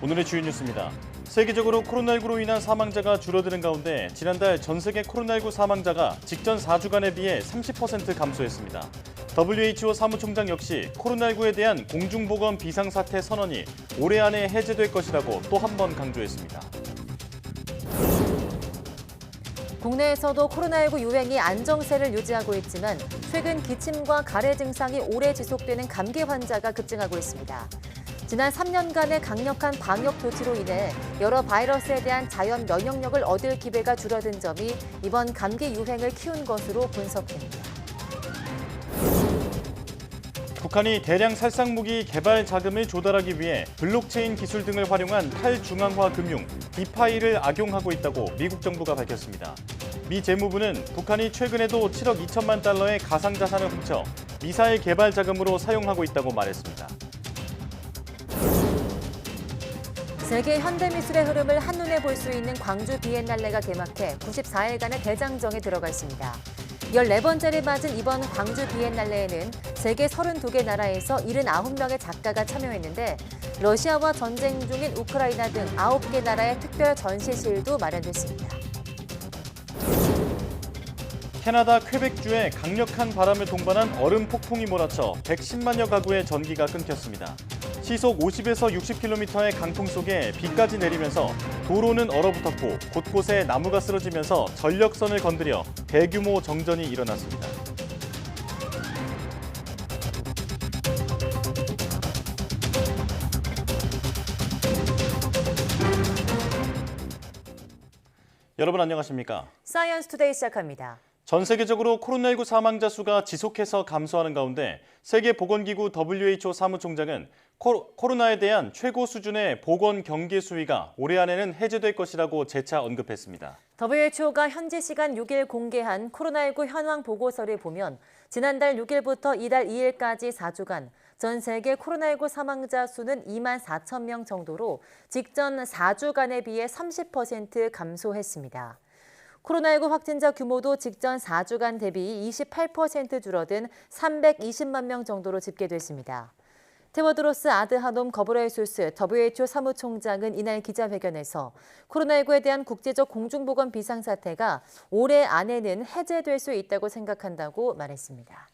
오늘의 주요 뉴스입니다. 세계적으로 코로나19로 인한 사망자가 줄어드는 가운데 지난달 전 세계 코로나19 사망자가 직전 4주간에 비해 30% 감소했습니다. WHO 사무총장 역시 코로나19에 대한 공중보건 비상사태 선언이 올해 안에 해제될 것이라고 또 한 번 강조했습니다. 국내에서도 코로나19 유행이 안정세를 유지하고 있지만 최근 기침과 가래 증상이 오래 지속되는 감기 환자가 급증하고 있습니다. 지난 3년간의 강력한 방역 조치로 인해 여러 바이러스에 대한 자연 면역력을 얻을 기회가 줄어든 점이 이번 감기 유행을 키운 것으로 분석됩니다. 북한이 대량 살상무기 개발 자금을 조달하기 위해 블록체인 기술 등을 활용한 탈중앙화 금융, 디파이를 악용하고 있다고 미국 정부가 밝혔습니다. 미 재무부는 북한이 최근에도 7억 2천만 달러의 가상자산을 훔쳐 미사일 개발 자금으로 사용하고 있다고 말했습니다. 세계 현대미술의 흐름을 한눈에 볼 수 있는 광주 비엔날레가 개막해 94일간의 대장정에 들어가 있습니다. 14번째를 맞은 이번 광주 비엔날레에는 세계 32개 나라에서 79명의 작가가 참여했는데 러시아와 전쟁 중인 우크라이나 등 9개 나라의 특별 전시실도 마련됐습니다. 캐나다 퀘벡주에 강력한 바람을 동반한 얼음 폭풍이 몰아쳐 110만여 가구의 전기가 끊겼습니다. 시속 50에서 60km의 강풍 속에 비까지 내리면서 도로는 얼어붙었고 곳곳에 나무가 쓰러지면서 전력선을 건드려 대규모 정전이 일어났습니다. 여러분 안녕하십니까? 사이언스 투데이 시작합니다. 전 세계적으로 코로나19 사망자 수가 지속해서 감소하는 가운데 세계보건기구 WHO 사무총장은 코로나에 대한 최고 수준의 보건 경계 수위가 올해 안에는 해제될 것이라고 재차 언급했습니다. WHO가 현지 시간 6일 공개한 코로나19 현황 보고서를 보면 지난달 6일부터 이달 2일까지 4주간 전 세계 코로나19 사망자 수는 2만 4천 명 정도로 직전 4주간에 비해 30% 감소했습니다. 코로나19 확진자 규모도 직전 4주간 대비 28% 줄어든 320만 명 정도로 집계됐습니다. 테워드로스 아드하놈 거브레예수스 WHO 사무총장은 이날 기자회견에서 코로나19에 대한 국제적 공중보건 비상사태가 올해 안에는 해제될 수 있다고 생각한다고 말했습니다.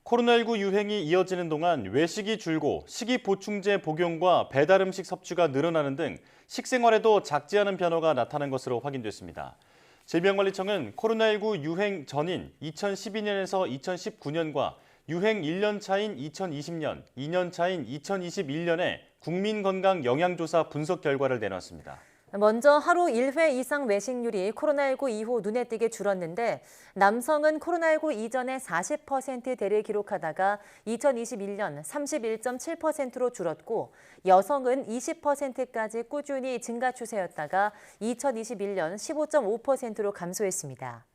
코로나19 유행이 이어지는 동안 외식이 줄고 식이보충제 복용과 배달음식 섭취가 늘어나는 등 식생활에도 작지 않은 변화가 나타난 것으로 확인됐습니다. 질병관리청은 코로나19 유행 전인 2012년에서 2019년과 유행 1년 차인 2020년, 2년 차인 2021년에 국민건강영양조사 분석 결과를 내놨습니다. 먼저 하루 1회 이상 외식률이 코로나19 이후 눈에 띄게 줄었는데 남성은 코로나19 이전에 40%대를 기록하다가 2021년 31.7%로 줄었고 여성은 20%까지 꾸준히 증가 추세였다가 2021년 15.5%로 감소했습니다.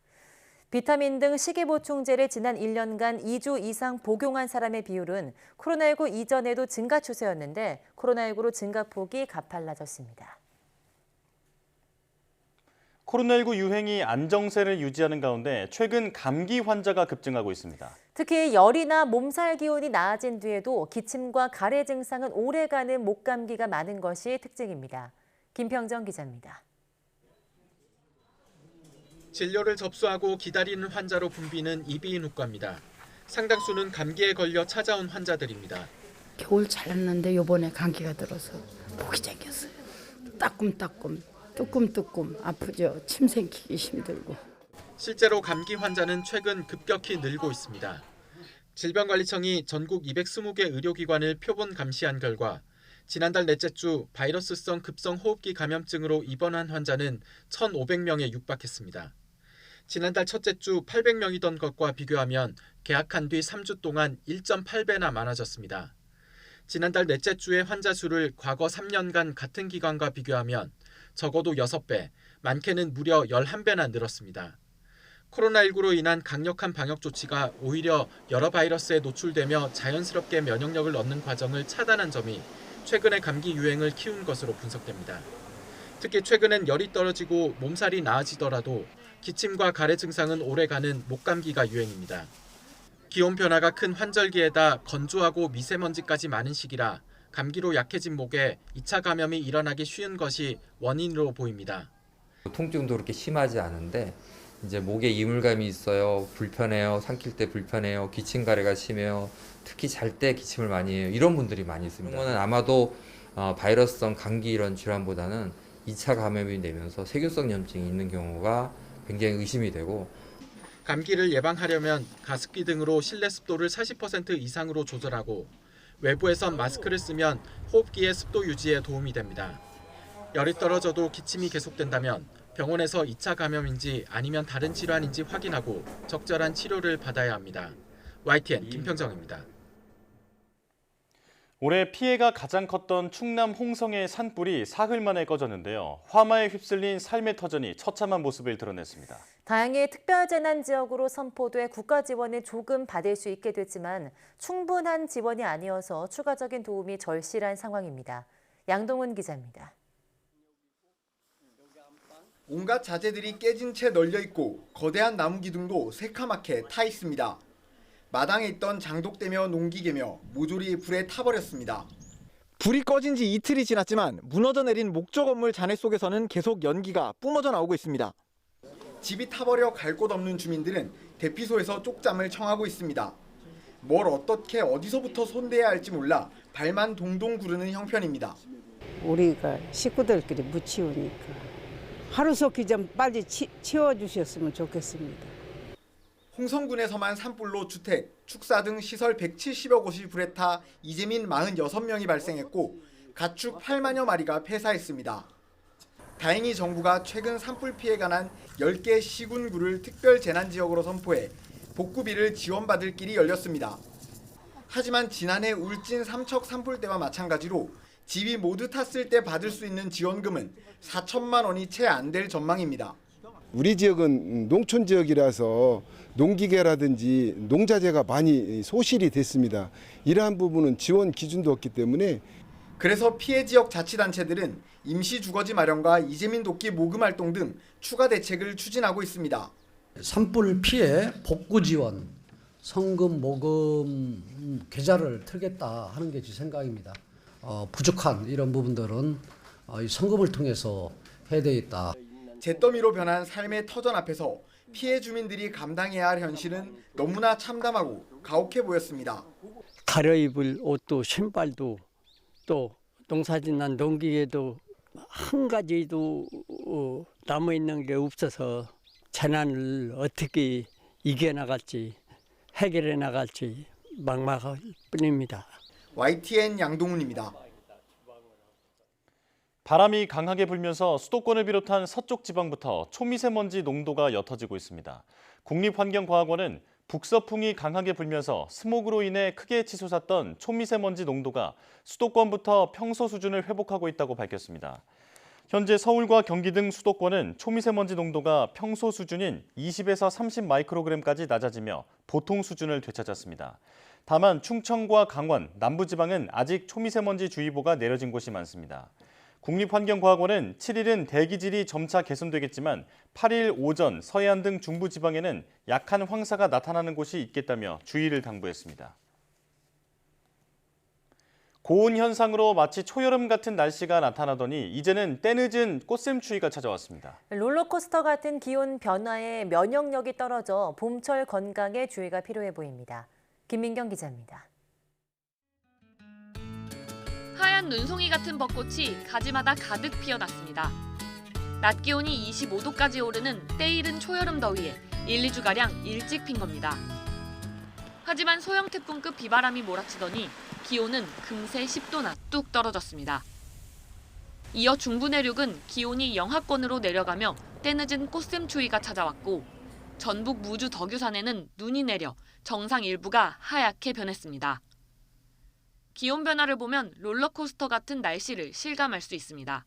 비타민 등 식이보충제를 지난 1년간 2주 이상 복용한 사람의 비율은 코로나19 이전에도 증가 추세였는데 코로나19로 증가폭이 가팔라졌습니다. 코로나19 유행이 안정세를 유지하는 가운데 최근 감기 환자가 급증하고 있습니다. 특히 열이나 몸살 기운이 나아진 뒤에도 기침과 가래 증상은 오래가는 목감기가 많은 것이 특징입니다. 김평정 기자입니다. 진료를 접수하고 기다리는 환자로 붐비는 이비인후과입니다. 상당수는 감기에 걸려 찾아온 환자들입니다. 겨울 잘했는데 이번에 감기가 들어서 목이 잠겼어요. 따끔따끔, 뜨끔뜨끔 아프죠. 침 생기기 힘들고. 실제로 감기 환자는 최근 급격히 늘고 있습니다. 질병관리청이 전국 220개 의료기관을 표본 감시한 결과 지난달 넷째 주 바이러스성 급성호흡기 감염증으로 입원한 환자는 1,500명에 육박했습니다. 지난달 첫째 주 800명이던 것과 비교하면 개학한 뒤 3주 동안 1.8배나 많아졌습니다. 지난달 넷째 주의 환자 수를 과거 3년간 같은 기간과 비교하면 적어도 6배, 많게는 무려 11배나 늘었습니다. 코로나19로 인한 강력한 방역 조치가 오히려 여러 바이러스에 노출되며 자연스럽게 면역력을 얻는 과정을 차단한 점이 최근의 감기 유행을 키운 것으로 분석됩니다. 특히 최근엔 열이 떨어지고 몸살이 나아지더라도 기침과 가래 증상은 오래가는 목감기가 유행입니다. 기온 변화가 큰 환절기에다 건조하고 미세먼지까지 많은 시기라 감기로 약해진 목에 2차 감염이 일어나기 쉬운 것이 원인으로 보입니다. 통증도 그렇게 심하지 않은데 이제 목에 이물감이 있어요. 불편해요. 삼킬 때 불편해요. 기침 가래가 심해요. 특히 잘 때 기침을 많이 해요. 이런 분들이 많이 있습니다. 이거는 아마도 바이러스성 감기 이런 질환보다는 2차 감염이 되면서 세균성 염증이 있는 경우가 굉장히 의심이 되고, 감기를 예방하려면 가습기 등으로 실내 습도를 40% 이상으로 조절하고 외부에선 마스크를 쓰면 호흡기의 습도 유지에 도움이 됩니다. 열이 떨어져도 기침이 계속된다면 병원에서 2차 감염인지 아니면 다른 질환인지 확인하고 적절한 치료를 받아야 합니다. YTN 김평정입니다. 올해 피해가 가장 컸던 충남 홍성의 산불이 사흘 만에 꺼졌는데요. 화마에 휩쓸린 삶의 터전이 처참한 모습을 드러냈습니다. 다행히 특별재난 지역으로 선포돼 국가 지원을 조금 받을 수 있게 됐지만 충분한 지원이 아니어서 추가적인 도움이 절실한 상황입니다. 양동훈 기자입니다. 온갖 자재들이 깨진 채 널려 있고 거대한 나무 기둥도 새카맣게 타 있습니다. 마당에 있던 장독대며 농기계며 모조리 불에 타버렸습니다. 불이 꺼진 지 이틀이 지났지만 무너져 내린 목조 건물 잔해 속에서는 계속 연기가 뿜어져 나오고 있습니다. 집이 타버려 갈 곳 없는 주민들은 대피소에서 쪽잠을 청하고 있습니다. 뭘 어떻게 어디서부터 손대야 할지 몰라 발만 동동 구르는 형편입니다. 우리가 식구들끼리 묻히우니까 하루속히 좀 빨리 치워주셨으면 좋겠습니다. 홍성군에서만 산불로 주택, 축사 등 시설 170여 곳이 불에 타 이재민 46명이 발생했고 가축 8만여 마리가 폐사했습니다. 다행히 정부가 최근 산불 피해가 난 10개 시군구를 특별재난지역으로 선포해 복구비를 지원받을 길이 열렸습니다. 하지만 지난해 울진 삼척 산불 때와 마찬가지로 집이 모두 탔을 때 받을 수 있는 지원금은 4천만 원이 채 안 될 전망입니다. 우리 지역은 농촌 지역이라서 농기계라든지 농자재가 많이 소실이 됐습니다. 이러한 부분은 지원 기준도 없기 때문에 그래서 피해 지역 자치단체들은 임시 주거지 마련과 이재민 돕기 모금 활동 등 추가 대책을 추진하고 있습니다. 산불 피해 복구 지원, 성금 모금 계좌를 틀겠다 하는 게 제 생각입니다. 부족한 이런 부분들은 이 성금을 통해서 해야 되겠다. 잿더미로 변한 삶의 터전 앞에서 피해 주민들이 감당해야 할 현실은 너무나 참담하고 가혹해 보였습니다. 갈아입을 옷도 신발도 또 농사짓는 농기계도 한 가지도 남아있는 게 없어서 재난을 어떻게 이겨나갈지 해결해 나갈지 막막할 뿐입니다. YTN 양동훈입니다. 바람이 강하게 불면서 수도권을 비롯한 서쪽 지방부터 초미세먼지 농도가 옅어지고 있습니다. 국립환경과학원은 북서풍이 강하게 불면서 스모그로 인해 크게 치솟았던 초미세먼지 농도가 수도권부터 평소 수준을 회복하고 있다고 밝혔습니다. 현재 서울과 경기 등 수도권은 초미세먼지 농도가 평소 수준인 20에서 30 마이크로그램까지 낮아지며 보통 수준을 되찾았습니다. 다만 충청과 강원, 남부지방은 아직 초미세먼지 주의보가 내려진 곳이 많습니다. 국립환경과학원은 7일은 대기질이 점차 개선되겠지만 8일 오전 서해안 등 중부지방에는 약한 황사가 나타나는 곳이 있겠다며 주의를 당부했습니다. 고온 현상으로 마치 초여름 같은 날씨가 나타나더니 이제는 때늦은 꽃샘추위가 찾아왔습니다. 롤러코스터 같은 기온 변화에 면역력이 떨어져 봄철 건강에 주의가 필요해 보입니다. 김민경 기자입니다. 하얀 눈송이 같은 벚꽃이 가지마다 가득 피어났습니다. 낮 기온이 25도까지 오르는 때이른 초여름 더위에 1-2주가량 일찍 핀 겁니다. 하지만 소형 태풍급 비바람이 몰아치더니 기온은 금세 10도나 뚝 떨어졌습니다. 이어 중부 내륙은 기온이 영하권으로 내려가며 때늦은 꽃샘추위가 찾아왔고 전북 무주 덕유산에는 눈이 내려 정상 일부가 하얗게 변했습니다. 기온 변화를 보면 롤러코스터 같은 날씨를 실감할 수 있습니다.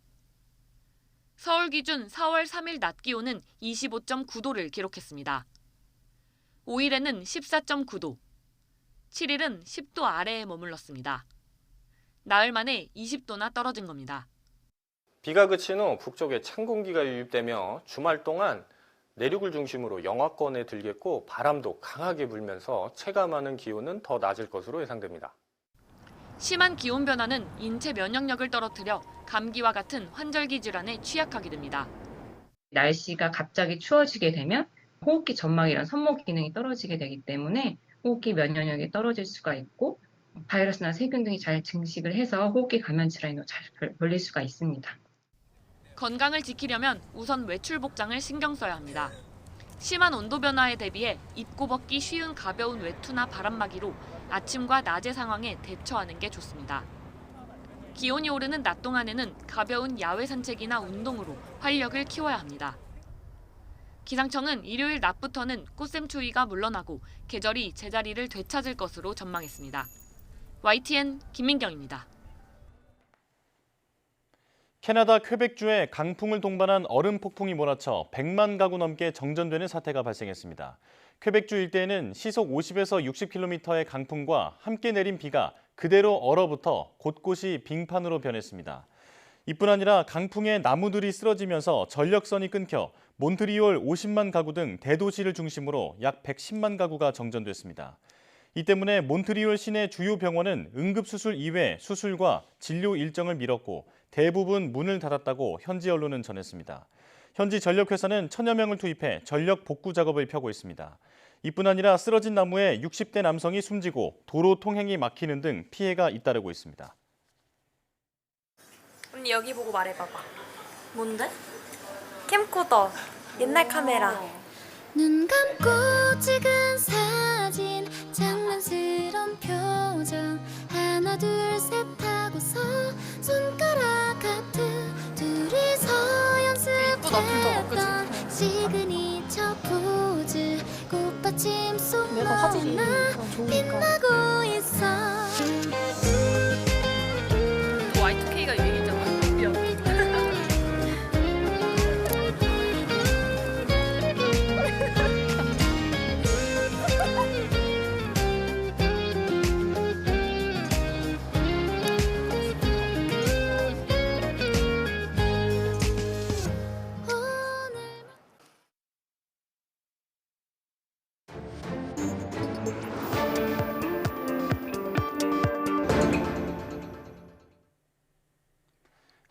서울 기준 4월 3일 낮 기온은 25.9도를 기록했습니다. 5일에는 14.9도, 7일은 10도 아래에 머물렀습니다. 나흘 만에 20도나 떨어진 겁니다. 비가 그친 후 북쪽에 찬 공기가 유입되며 주말 동안 내륙을 중심으로 영하권에 들겠고 바람도 강하게 불면서 체감하는 기온은 더 낮을 것으로 예상됩니다. 심한 기온 변화는 인체 면역력을 떨어뜨려 감기와 같은 환절기 질환에 취약하게 됩니다. 날씨가 갑자기 추워지게 되면 호흡기 점막이랑 손목 기능이 떨어지게 되기 때문에 호흡기 면역력이 떨어질 수가 있고 바이러스나 세균 등이 잘 증식을 해서 호흡기 감염 질환으로 잘 걸릴 수가 있습니다. 건강을 지키려면 우선 외출 복장을 신경 써야 합니다. 심한 온도 변화에 대비해 입고 벗기 쉬운 가벼운 외투나 바람막이로 아침과 낮의 상황에 대처하는 게 좋습니다. 기온이 오르는 낮 동안에는 가벼운 야외 산책이나 운동으로 활력을 키워야 합니다. 기상청은 일요일 낮부터는 꽃샘추위가 물러나고 계절이 제자리를 되찾을 것으로 전망했습니다. YTN 김민경입니다. 캐나다 퀘벡주에 강풍을 동반한 얼음 폭풍이 몰아쳐 100만 가구 넘게 정전되는 사태가 발생했습니다. 퀘벡주 일대에는 시속 50에서 60km의 강풍과 함께 내린 비가 그대로 얼어붙어 곳곳이 빙판으로 변했습니다. 이뿐 아니라 강풍에 나무들이 쓰러지면서 전력선이 끊겨 몬트리올 50만 가구 등 대도시를 중심으로 약 110만 가구가 정전됐습니다. 이 때문에 몬트리올 시내 주요 병원은 응급수술 이외 수술과 진료 일정을 미뤘고 대부분 문을 닫았다고 현지 언론은 전했습니다. 현지 전력회사는 1000여 명을 투입해 전력 복구 작업을 펴고 있습니다. 이뿐 아니라 쓰러진 나무에 60대 남성이 숨지고 도로 통행이 막히는 등 피해가 잇따르고 있습니다. 언니 여기 보고 말해봐봐. 뭔데? 캠코더. 옛날 카메라. 눈 감고 찍은 사진 장난스런 표정 하나 둘 셋 하고서 손가락 같은 둘이서 연습했던 시그니처 포즈 꽃받침 속 너나 빛나고 있어. Y2K가 유행이잖아.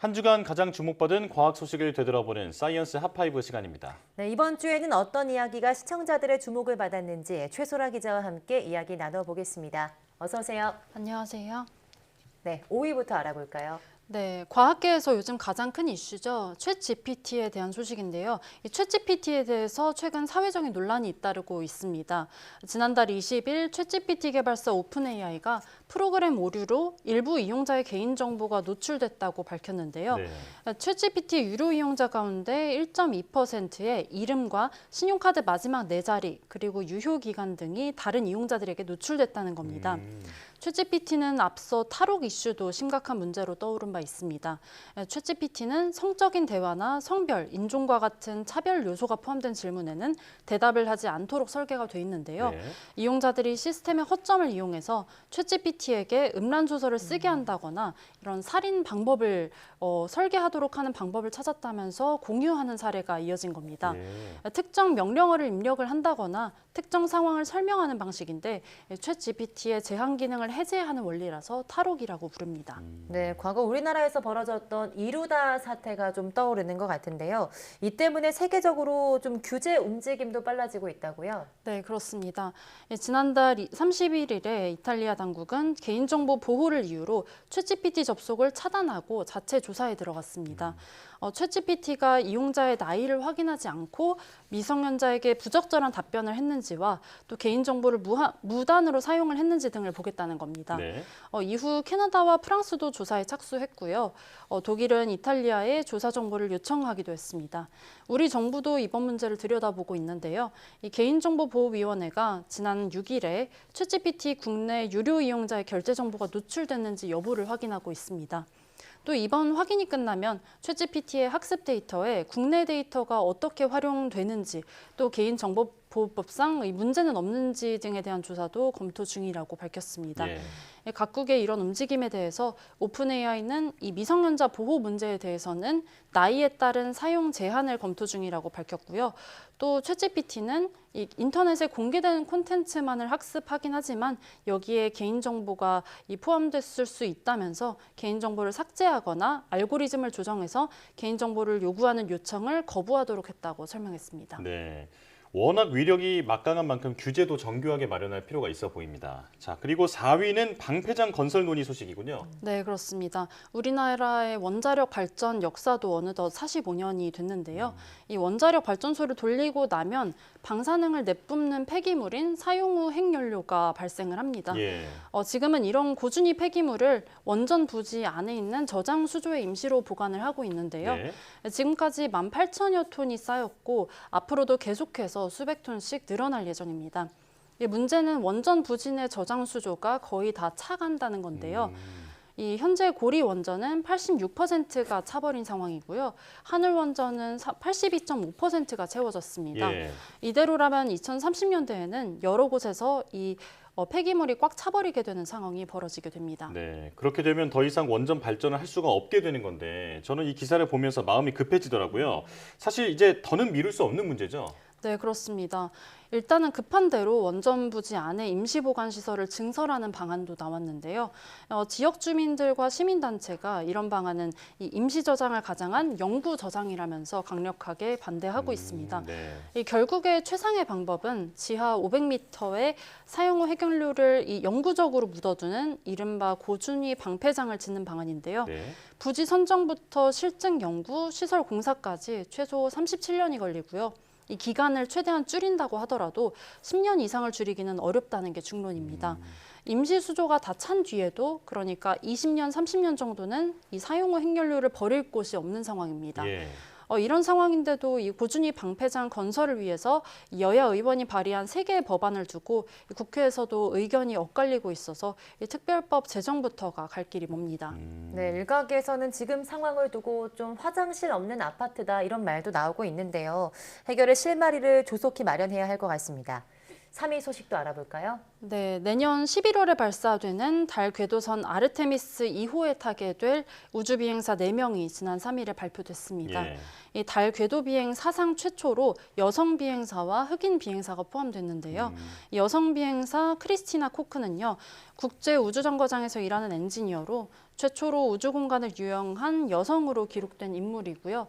한 주간 가장 주목받은 과학 소식을 되돌아보는 사이언스 핫5 시간입니다. 네, 이번 주에는 어떤 이야기가 시청자들의 주목을 받았는지 최소라 기자와 함께 이야기 나눠보겠습니다. 어서 오세요. 안녕하세요. 네, 5위부터 알아볼까요? 네, 과학계에서 요즘 가장 큰 이슈죠. 챗GPT에 대한 소식인데요. 이 챗GPT에 대해서 최근 사회적인 논란이 잇따르고 있습니다. 지난달 20일 챗GPT 개발사 오픈AI가 프로그램 오류로 일부 이용자의 개인정보가 노출됐다고 밝혔는데요. 네. 챗GPT 유료 이용자 가운데 1.2%의 이름과 신용카드 마지막 4자리 그리고 유효기간 등이 다른 이용자들에게 노출됐다는 겁니다. 챗GPT는 앞서 탈옥 이슈도 심각한 문제로 떠오른 바 있습니다. 챗GPT는 성적인 대화나 성별, 인종과 같은 차별 요소가 포함된 질문에는 대답을 하지 않도록 설계가 돼 있는데요. 네. 이용자들이 시스템의 허점을 이용해서 챗GPT에게 음란 조서를 쓰게 한다거나 이런 살인 방법을 설계하도록 하는 방법을 찾았다면서 공유하는 사례가 이어진 겁니다. 특정 명령어를 입력을 한다거나 특정 상황을 설명하는 방식인데 챗GPT의 제한 기능을 해제하는 원리라서 탈옥이라고 부릅니다. 네, 과거 우리나라에서 벌어졌던 이루다 사태가 좀 떠오르는 것 같은데요. 이 때문에 세계적으로 좀 규제 움직임도 빨라지고 있다고요? 네, 그렇습니다. 지난달 31일에 이탈리아 당국은 개인정보 보호를 이유로 챗GPT 접속을 차단하고 자체 조사에 들어갔습니다. 챗GPT가 이용자의 나이를 확인하지 않고 미성년자에게 부적절한 답변을 했는지와 또 개인정보를 무단으로 사용을 했는지 등을 보겠다는 겁니다. 네. 이후 캐나다와 프랑스도 조사에 착수했고요. 독일은 이탈리아에 조사 정보를 요청하기도 했습니다. 우리 정부도 이번 문제를 들여다보고 있는데요. 이 개인정보보호위원회가 지난 6일에 챗GPT 국내 유료 이용자의 결제 정보가 노출됐는지 여부를 확인하고 있습니다. 또 이번 확인이 끝나면 챗GPT의 학습 데이터에 국내 데이터가 어떻게 활용되는지 또 개인정보보호법상 문제는 없는지 등에 대한 조사도 검토 중이라고 밝혔습니다. 각국의 이런 움직임에 대해서 오픈AI는 이 미성년자 보호 문제에 대해서는 나이에 따른 사용 제한을 검토 중이라고 밝혔고요. 또 챗GPT는 이 인터넷에 공개된 콘텐츠만을 학습하긴 하지만 여기에 개인정보가 포함됐을 수 있다면서 개인정보를 삭제하거나 알고리즘을 조정해서 개인정보를 요구하는 요청을 거부하도록 했다고 설명했습니다. 네. 워낙 위력이 막강한 만큼 규제도 정교하게 마련할 필요가 있어 보입니다. 자, 그리고 4위는 방패장 건설 논의 소식이군요. 네, 그렇습니다. 우리나라의 원자력 발전 역사도 어느덧 45년이 됐는데요. 이 원자력 발전소를 돌리고 나면 방사능을 내뿜는 폐기물인 사용 후 핵연료가 발생을 합니다. 지금은 이런 고준위 폐기물을 원전 부지 안에 있는 저장 수조에 임시로 보관을 하고 있는데요. 지금까지 18,000여 톤이 쌓였고 앞으로도 계속해서 수백 톤씩 늘어날 예정입니다. 문제는 원전 부지 내 저장 수조가 거의 다 차간다는 건데요. 이 현재 고리 원전은 86%가 차버린 상황이고요. 하늘 원전은 82.5%가 채워졌습니다. 이대로라면 2030년대에는 여러 곳에서 이 폐기물이 꽉 차버리게 되는 상황이 벌어지게 됩니다. 네, 그렇게 되면 더 이상 원전 발전을 할 수가 없게 되는 건데 저는 이 기사를 보면서 마음이 급해지더라고요. 사실 이제 더는 미룰 수 없는 문제죠. 네, 그렇습니다. 일단은 급한 대로 원전 부지 안에 임시보관시설을 증설하는 방안도 나왔는데요. 지역 주민들과 시민단체가 이런 방안은 이 임시저장을 가장한 영구저장이라면서 강력하게 반대하고 있습니다. 이 결국에 최상의 방법은 지하 500m에 사용 후 핵연료를 이 영구적으로 묻어두는 이른바 고준위 방패장을 짓는 방안인데요. 부지 선정부터 실증 연구, 시설 공사까지 최소 37년이 걸리고요. 이 기간을 최대한 줄인다고 하더라도 10년 이상을 줄이기는 어렵다는 게 중론입니다. 임시 수조가 다 찬 뒤에도 그러니까 20년, 30년 정도는 이 사용 후 핵연료를 버릴 곳이 없는 상황입니다. 이런 상황인데도 이 고준위 방패장 건설을 위해서 여야 의원이 발의한 3개의 법안을 두고 국회에서도 의견이 엇갈리고 있어서 이 특별법 제정부터가 갈 길이 멉니다. 네, 일각에서는 지금 상황을 두고 좀 화장실 없는 아파트다 이런 말도 나오고 있는데요. 해결의 실마리를 조속히 마련해야 할 것 같습니다. 3위 소식도 알아볼까요? 네, 내년 11월에 발사되는 달 궤도선 아르테미스 2호에 타게 될 우주비행사 4명이 지난 3일에 발표됐습니다. 이 달 궤도 비행 사상 최초로 여성 비행사와 흑인 비행사가 포함됐는데요. 여성 비행사 크리스티나 코크는요, 국제우주정거장에서 일하는 엔지니어로 최초로 우주공간을 유영한 여성으로 기록된 인물이고요.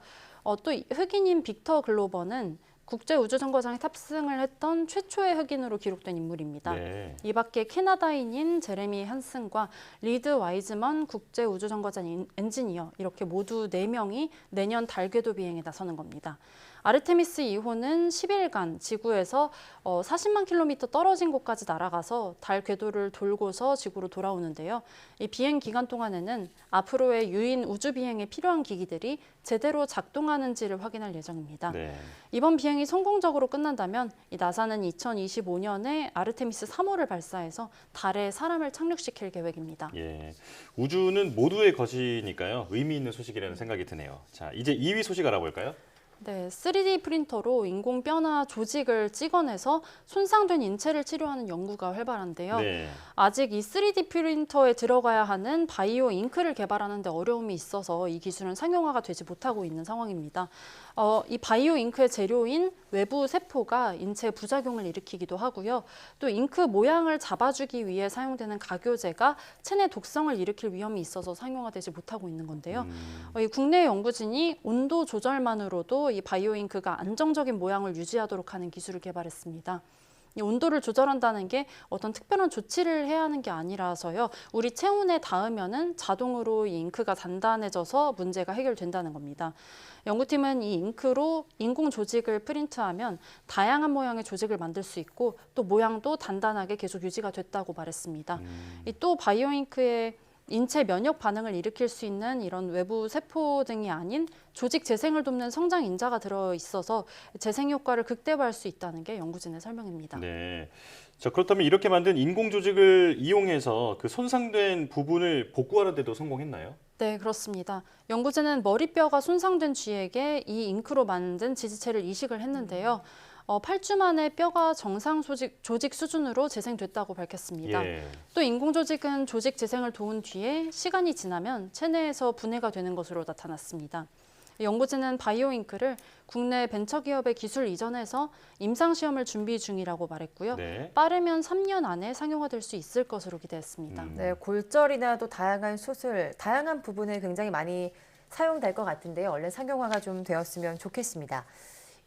또 흑인인 빅터 글로버는 국제우주정거장에 탑승을 했던 최초의 흑인으로 기록된 인물입니다. 이 밖에 캐나다인인 제레미 한슨과 리드 와이즈먼 국제우주정거장 엔지니어 이렇게 모두 4명이 내년 달 궤도 비행에 나서는 겁니다. 아르테미스 2호는 10일간 지구에서 40만 킬로미터 떨어진 곳까지 날아가서 달 궤도를 돌고서 지구로 돌아오는데요. 이 비행 기간 동안에는 앞으로의 유인 우주 비행에 필요한 기기들이 제대로 작동하는지를 확인할 예정입니다. 이번 비행이 성공적으로 끝난다면 이 나사는 2025년에 아르테미스 3호를 발사해서 달에 사람을 착륙시킬 계획입니다. 우주는 모두의 것이니까요. 의미 있는 소식이라는 생각이 드네요. 자, 이제 2위 소식 알아볼까요? 네, 3D 프린터로 인공 뼈나 조직을 찍어내서 손상된 인체를 치료하는 연구가 활발한데요. 아직 이 3D 프린터에 들어가야 하는 바이오 잉크를 개발하는 데 어려움이 있어서 이 기술은 상용화가 되지 못하고 있는 상황입니다. 이 바이오 잉크의 재료인 외부 세포가 인체에 부작용을 일으키기도 하고요. 또 잉크 모양을 잡아주기 위해 사용되는 각효제가 체내 독성을 일으킬 위험이 있어서 상용화되지 못하고 있는 건데요. 이 국내 연구진이 온도 조절만으로도 이 바이오 잉크가 안정적인 모양을 유지하도록 하는 기술을 개발했습니다. 이 온도를 조절한다는 게 어떤 특별한 조치를 해야 하는 게 아니라서요. 우리 체온에 닿으면은 자동으로 이 잉크가 단단해져서 문제가 해결된다는 겁니다. 연구팀은 이 잉크로 인공 조직을 프린트하면 다양한 모양의 조직을 만들 수 있고 또 모양도 단단하게 계속 유지가 됐다고 말했습니다. 또 바이오 잉크의 인체 면역 반응을 일으킬 수 있는 이런 외부 세포 등이 아닌 조직 재생을 돕는 성장 인자가 들어있어서 재생 효과를 극대화할 수 있다는 게 연구진의 설명입니다. 네. 자, 그렇다면 이렇게 만든 인공 조직을 이용해서 그 손상된 부분을 복구하는 데도 성공했나요? 네, 그렇습니다. 연구진은 머리뼈가 손상된 쥐에게 이 잉크로 만든 지지체를 이식을 했는데요. 8주 만에 뼈가 정상 조직 수준으로 재생됐다고 밝혔습니다. 또 인공조직은 조직 재생을 도운 뒤에 시간이 지나면 체내에서 분해가 되는 것으로 나타났습니다. 연구진은 바이오잉크를 국내 벤처기업에 기술 이전해서 임상시험을 준비 중이라고 말했고요. 빠르면 3년 안에 상용화될 수 있을 것으로 기대했습니다. 네, 골절이나 또 다양한 수술, 다양한 부분에 굉장히 많이 사용될 것 같은데요. 얼른 상용화가 좀 되었으면 좋겠습니다.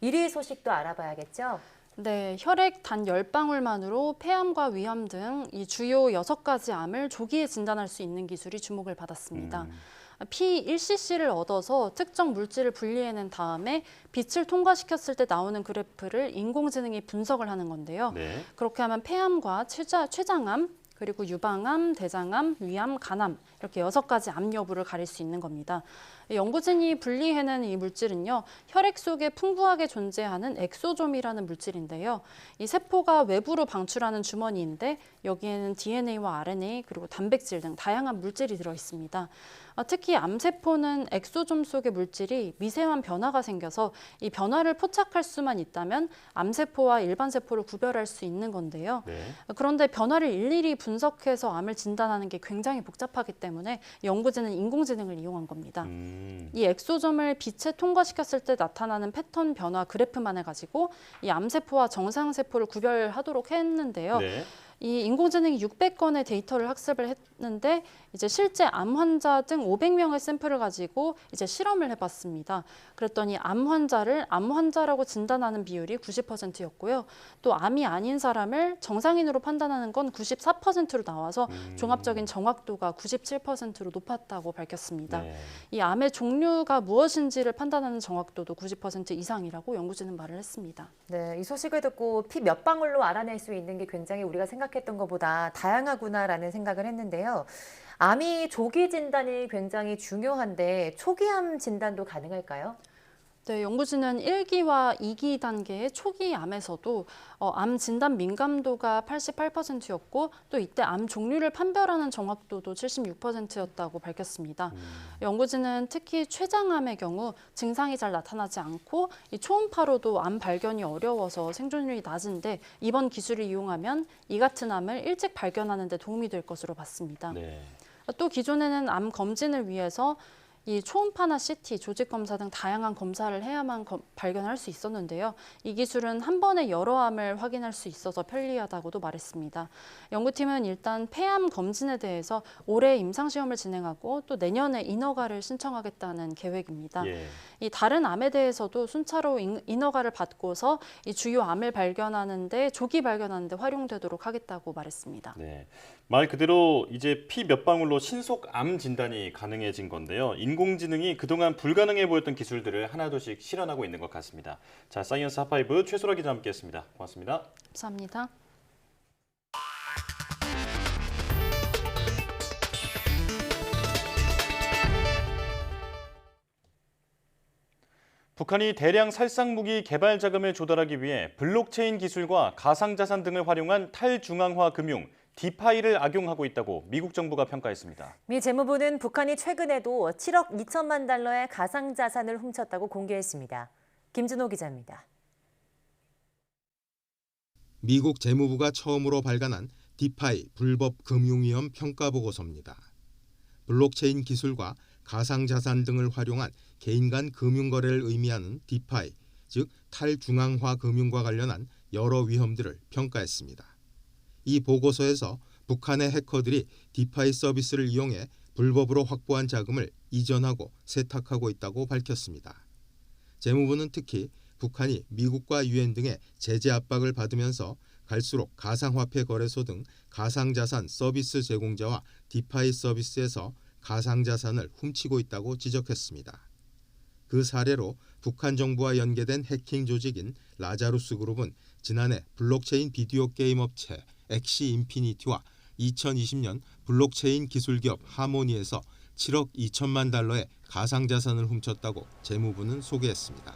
1위 소식도 알아봐야겠죠? 네, 혈액 단 10방울만으로 폐암과 위암 등 이 주요 6가지 암을 조기에 진단할 수 있는 기술이 주목을 받았습니다. P1cc를 얻어서 특정 물질을 분리해낸 다음에 빛을 통과시켰을 때 나오는 그래프를 인공지능이 분석을 하는 건데요. 그렇게 하면 폐암과 췌장암, 그리고 유방암, 대장암, 위암, 간암 이렇게 6가지 암 여부를 가릴 수 있는 겁니다. 연구진이 분리해낸 이 물질은요, 혈액 속에 풍부하게 존재하는 엑소좀이라는 물질인데요. 이 세포가 외부로 방출하는 주머니인데 여기에는 DNA와 RNA 그리고 단백질 등 다양한 물질이 들어 있습니다. 특히 암세포는 엑소좀 속의 물질이 미세한 변화가 생겨서 이 변화를 포착할 수만 있다면 암세포와 일반 세포를 구별할 수 있는 건데요. 그런데 변화를 일일이 분석해서 암을 진단하는 게 굉장히 복잡하기 때문에 연구진은 인공지능을 이용한 겁니다. 이 엑소점을 빛에 통과시켰을 때 나타나는 패턴 변화 그래프만을 가지고 이 암세포와 정상세포를 구별하도록 했는데요. 이 인공지능이 600건의 데이터를 학습을 했는데 이제 실제 암 환자 등 500명의 샘플을 가지고 이제 실험을 해봤습니다. 그랬더니 암 환자를 암 환자라고 진단하는 비율이 90%였고요. 또 암이 아닌 사람을 정상인으로 판단하는 건 94%로 나와서 종합적인 정확도가 97%로 높았다고 밝혔습니다. 이 암의 종류가 무엇인지를 판단하는 정확도도 90% 이상이라고 연구진은 말을 했습니다. 네, 이 소식을 듣고 피 몇 방울로 알아낼 수 있는 게 굉장히 우리가 생각했던 것보다 다양하구나라는 생각을 했는데요. 암이 조기 진단이 굉장히 중요한데 초기암 진단도 가능할까요? 네, 연구진은 1기와 2기 단계의 초기 암에서도 암 진단 민감도가 88%였고 또 이때 암 종류를 판별하는 정확도도 76%였다고 밝혔습니다. 연구진은 특히 췌장암의 경우 증상이 잘 나타나지 않고 이 초음파로도 암 발견이 어려워서 생존율이 낮은데 이번 기술을 이용하면 이 같은 암을 일찍 발견하는 데 도움이 될 것으로 봤습니다. 또 기존에는 암 검진을 위해서 이 초음파나 CT, 조직 검사 등 다양한 검사를 해야만 발견할 수 있었는데요. 이 기술은 한 번에 여러 암을 확인할 수 있어서 편리하다고도 말했습니다. 연구팀은 일단 폐암 검진에 대해서 올해 임상시험을 진행하고 또 내년에 인허가를 신청하겠다는 계획입니다. 이 다른 암에 대해서도 순차로 인허가를 받고서 이 주요 암을 발견하는데 조기 발견하는데 활용되도록 하겠다고 말했습니다. 말 그대로 이제 피 몇 방울로 신속 암 진단이 가능해진 건데요. 인공지능이 그동안 불가능해 보였던 기술들을 하나둘씩 실현하고 있는 것 같습니다. 자, 사이언스 핫5 최소라 기자 함께했습니다. 고맙습니다. 감사합니다. 북한이 대량 살상 무기 개발 자금을 조달하기 위해 블록체인 기술과 가상자산 등을 활용한 탈중앙화 금융, 디파이를 악용하고 있다고 미국 정부가 평가했습니다. 미 재무부는 북한이 최근에도 7억 2천만 달러의 가상자산을 훔쳤다고 공개했습니다. 김준호 기자입니다. 미국 재무부가 처음으로 발간한 디파이 불법 금융위험 평가 보고서입니다. 블록체인 기술과 가상자산 등을 활용한 개인 간 금융거래를 의미하는 디파이, 즉 탈중앙화 금융과 관련한 여러 위험들을 평가했습니다. 이 보고서에서 북한의 해커들이 디파이 서비스를 이용해 불법으로 확보한 자금을 이전하고 세탁하고 있다고 밝혔습니다. 재무부는 특히 북한이 미국과 유엔 등의 제재 압박을 받으면서 갈수록 가상화폐 거래소 등 가상자산 서비스 제공자와 디파이 서비스에서 가상자산을 훔치고 있다고 지적했습니다. 그 사례로 북한 정부와 연계된 해킹 조직인 라자루스 그룹은 지난해 블록체인 비디오 게임 업체 엑시 인피니티와 2020년 블록체인 기술기업 하모니에서 7억 2천만 달러의 가상자산을 훔쳤다고 재무부는 소개했습니다.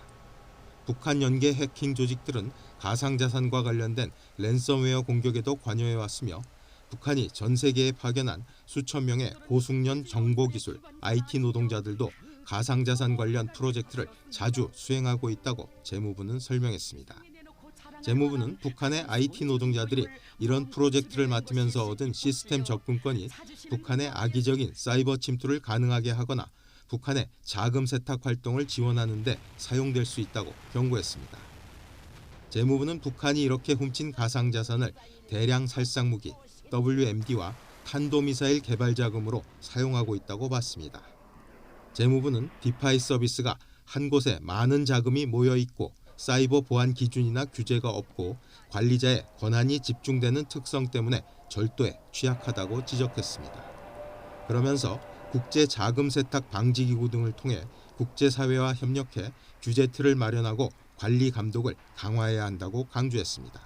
북한 연계 해킹 조직들은 가상자산과 관련된 랜섬웨어 공격에도 관여해왔으며 북한이 전 세계에 파견한 수천 명의 고숙련 정보기술, IT 노동자들도 가상자산 관련 프로젝트를 자주 수행하고 있다고 재무부는 설명했습니다. 재무부는 북한의 IT 노동자들이 이런 프로젝트를 맡으면서 얻은 시스템 접근권이 북한의 악의적인 사이버 침투를 가능하게 하거나 북한의 자금 세탁 활동을 지원하는 데 사용될 수 있다고 경고했습니다. 재무부는 북한이 이렇게 훔친 가상자산을 대량 살상무기, WMD와 탄도미사일 개발 자금으로 사용하고 있다고 봤습니다. 재무부는 디파이 서비스가 한 곳에 많은 자금이 모여 있고 사이버 보안 기준이나 규제가 없고 관리자의 권한이 집중되는 특성 때문에 절도에 취약하다고 지적했습니다. 그러면서 국제 자금 세탁 방지 기구 등을 통해 국제사회와 협력해 규제 틀을 마련하고 관리 감독을 강화해야 한다고 강조했습니다.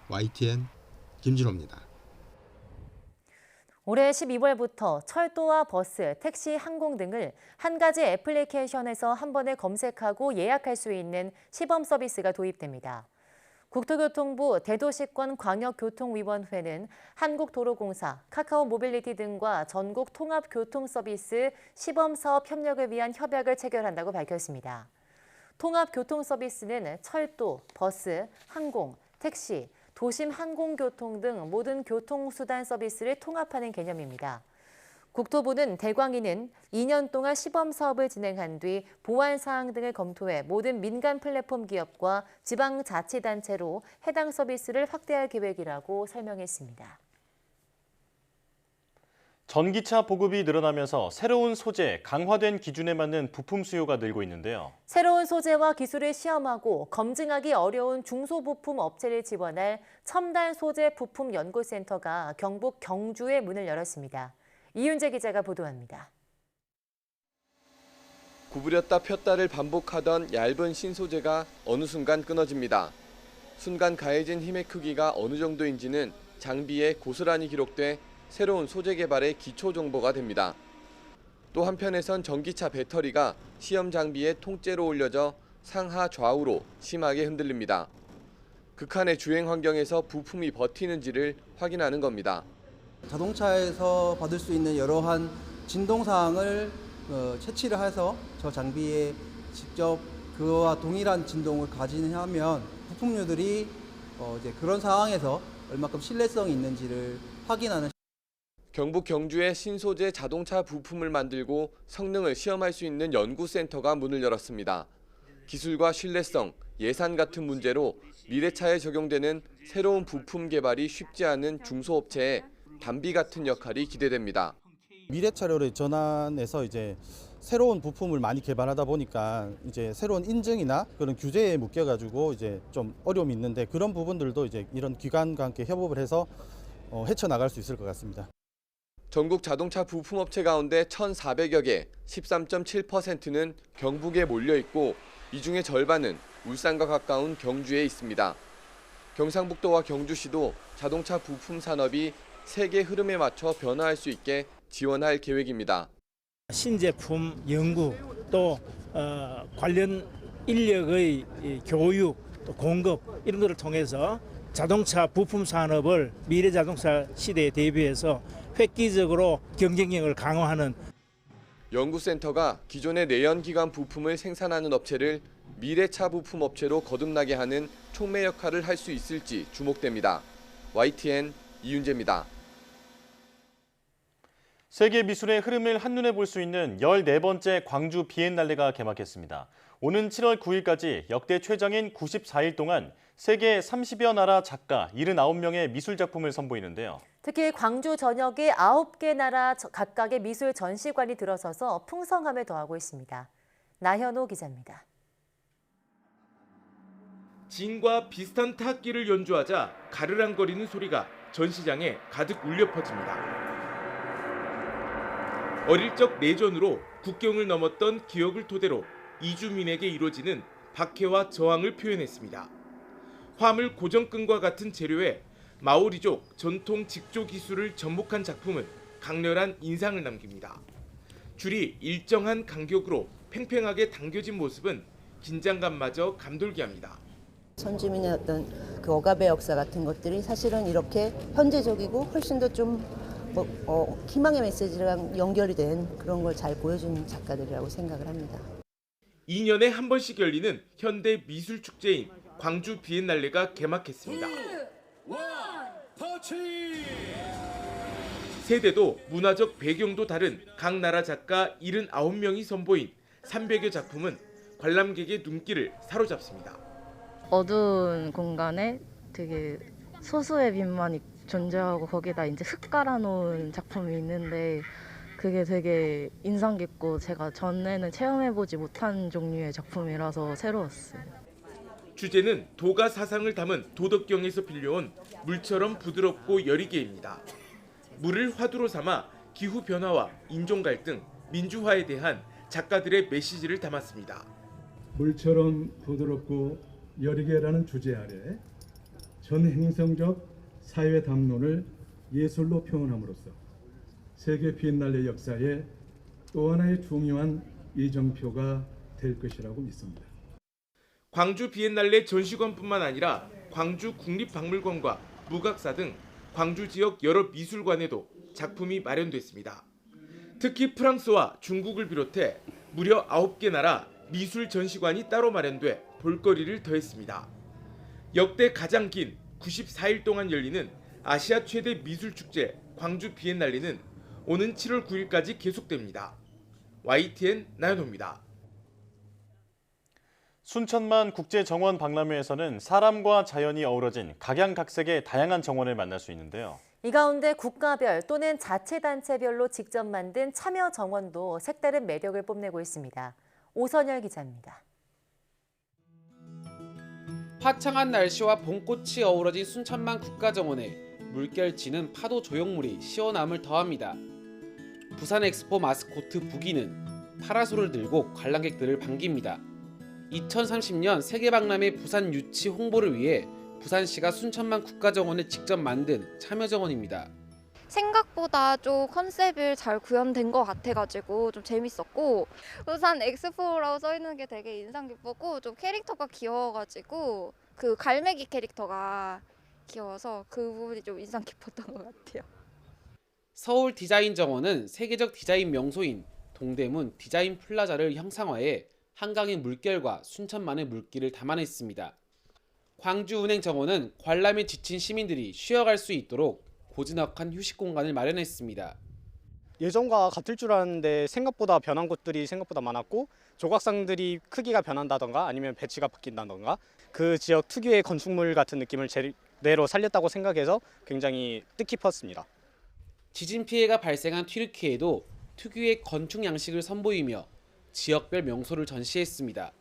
YTN 김진호입니다. 올해 12월부터 철도와 버스, 택시, 항공 등을 한 가지 애플리케이션에서 한 번에 검색하고 예약할 수 있는 시범 서비스가 도입됩니다. 국토교통부 대도시권 광역교통위원회는 한국도로공사, 카카오모빌리티 등과 전국 통합교통서비스 시범사업 협력을 위한 협약을 체결한다고 밝혔습니다. 통합교통서비스는 철도, 버스, 항공, 택시, 도심 항공교통 등 모든 교통수단 서비스를 통합하는 개념입니다. 국토부는 대광이는 2년 동안 시범사업을 진행한 뒤 보완사항 등을 검토해 모든 민간 플랫폼 기업과 지방자치단체로 해당 서비스를 확대할 계획이라고 설명했습니다. 전기차 보급이 늘어나면서 새로운 소재, 강화된 기준에 맞는 부품 수요가 늘고 있는데요. 새로운 소재와 기술을 시험하고 검증하기 어려운 중소부품 업체를 지원할 첨단 소재 부품 연구센터가 경북 경주에 문을 열었습니다. 이윤재 기자가 보도합니다. 구부렸다 폈다를 반복하던 얇은 신소재가 어느 순간 끊어집니다. 순간 가해진 힘의 크기가 어느 정도인지는 장비에 고스란히 기록돼 새로운 소재 개발의 기초 정보가 됩니다. 또 한편에선 전기차 배터리가 시험 장비에 통째로 올려져 상하 좌우로 심하게 흔들립니다. 극한의 주행 환경에서 부품이 버티는지를 확인하는 겁니다. 자동차에서 받을 수 있는 여러한 진동사항을 채취를 해서 저 장비에 직접 그와 동일한 진동을 가진하면 부품류들이 이제 그런 상황에서 얼마큼 신뢰성이 있는지를 확인하는. 경북 경주에 신소재 자동차 부품을 만들고 성능을 시험할 수 있는 연구센터가 문을 열었습니다. 기술과 신뢰성, 예산 같은 문제로 미래차에 적용되는 새로운 부품 개발이 쉽지 않은 중소업체에 담비 같은 역할이 기대됩니다. 미래차료를 전환해서 이제 새로운 부품을 많이 개발하다 보니까 이제 새로운 인증이나 그런 규제에 묶여가지고 이제 좀 어려움이 있는데 그런 부분들도 이제 이런 기관과 함께 협업을 해서 헤쳐나갈 수 있을 것 같습니다. 전국 자동차 부품업체 가운데 1,400여 개, 13.7%는 경북에 몰려 있고 이 중에 절반은 울산과 가까운 경주에 있습니다. 경상북도와 경주시도 자동차 부품 산업이 세계 흐름에 맞춰 변화할 수 있게 지원할 계획입니다. 신제품 연구 또 관련 인력의 교육 또 공급 이런 것을 통해서 자동차 부품 산업을 미래 자동차 시대에 대비해서 획기적으로 경쟁력을 강화하는. 연구센터가 기존의 내연기관 부품을 생산하는 업체를 미래차 부품 업체로 거듭나게 하는 촉매 역할을 할 수 있을지 주목됩니다. YTN 이윤재입니다. 세계 미술의 흐름을 한눈에 볼 수 있는 14번째 광주 비엔날레가 개막했습니다. 오는 7월 9일까지 역대 최장인 94일 동안 세계 30여 나라 작가 79명의 미술 작품을 선보이는데요. 특히 광주 전역에 9개 나라 각각의 미술 전시관이 들어서서 풍성함을 더하고 있습니다. 나현호 기자입니다. 진과 비슷한 타악기를 연주하자 가르랑거리는 소리가 전시장에 가득 울려 퍼집니다. 어릴 적 내전으로 국경을 넘었던 기억을 토대로 이주민에게 이루어지는 박해와 저항을 표현했습니다. 화물 고정끈과 같은 재료에 마오리족 전통 직조 기술을 접목한 작품은 강렬한 인상을 남깁니다. 줄이 일정한 간격으로 팽팽하게 당겨진 모습은 긴장감마저 감돌게 합니다. 선주민의 어떤 그 억압의 역사 같은 것들이 사실은 이렇게 현재적이고 훨씬 더 좀 희망의 메시지랑 연결이 된 그런 걸 잘 보여주는 작가들이라고 생각을 합니다. 2년에 한 번씩 열리는 현대 미술 축제인 광주 비엔날레가 개막했습니다. 세대도 문화적 배경도 다른 각 나라 작가 79명이 선보인 300여 작품은 관람객의 눈길을 사로잡습니다. 어두운 공간에 되게 소수의 빛만이 존재하고 거기다 이제 흙 깔아놓은 작품이 있는데 그게 되게 인상 깊고 제가 전에는 체험해보지 못한 종류의 작품이라서 새로웠어요. 주제는 도가 사상을 담은 도덕경에서 빌려온 물처럼 부드럽고 여리개입니다. 물을 화두로 삼아 기후변화와 인종갈등, 민주화에 대한 작가들의 메시지를 담았습니다. 물처럼 부드럽고 여리개라는 주제 아래 전행성적 사회 담론을 예술로 표현함으로써 세계 비엔날레 역사에 또 하나의 중요한 이정표가 될 것이라고 믿습니다. 광주 비엔날레 전시관뿐만 아니라 광주 국립박물관과 무각사 등 광주 지역 여러 미술관에도 작품이 마련됐습니다. 특히 프랑스와 중국을 비롯해 무려 9개 나라 미술 전시관이 따로 마련돼 볼거리를 더했습니다. 역대 가장 긴 94일 동안 열리는 아시아 최대 미술축제 광주 비엔날레는 오는 7월 9일까지 계속됩니다. YTN 나연호입니다. 순천만 국제정원 박람회에서는 사람과 자연이 어우러진 각양각색의 다양한 정원을 만날 수 있는데요. 이 가운데 국가별 또는 자치단체별로 직접 만든 참여 정원도 색다른 매력을 뽐내고 있습니다. 오선열 기자입니다. 화창한 날씨와 봄꽃이 어우러진 순천만 국가정원에 물결치는 파도 조형물이 시원함을 더합니다. 부산 엑스포 마스코트 부기는 파라솔을 들고 관람객들을 반깁니다. 2030년 세계박람회 부산 유치 홍보를 위해 부산시가 순천만 국가정원에 직접 만든 참여정원입니다. 생각보다 좀 컨셉을 잘 구현된 것 같아가지고 좀 재밌었고 부산 엑스포라고 써있는 게 되게 인상 깊었고 좀 캐릭터가 귀여워가지고 그 갈매기 캐릭터가 귀여워서 그 부분이 좀 인상 깊었던 것 같아요. 서울 디자인 정원은 세계적 디자인 명소인 동대문 디자인 플라자를 형상화해 한강의 물결과 순천만의 물길을 담아냈습니다. 광주은행 정원은 관람에 지친 시민들이 쉬어갈 수 있도록 고즈넉한 휴식 공간을 마련했습니다. 예전과 같을 줄 알았는데 생각보다 변한 곳들이 생각보다 많았고 조각상들이 크기가 변한다던가 아니면 배치가 바뀐다던가 그 지역 특유의 건축물 같은 느낌을 제대로 살렸다고 생각해서 굉장히 뜻깊었습니다. 지진 피해가 발생한 튀르키예도 특유의 건축 양식을 선보이며 지역별 명소를 전시했습니다.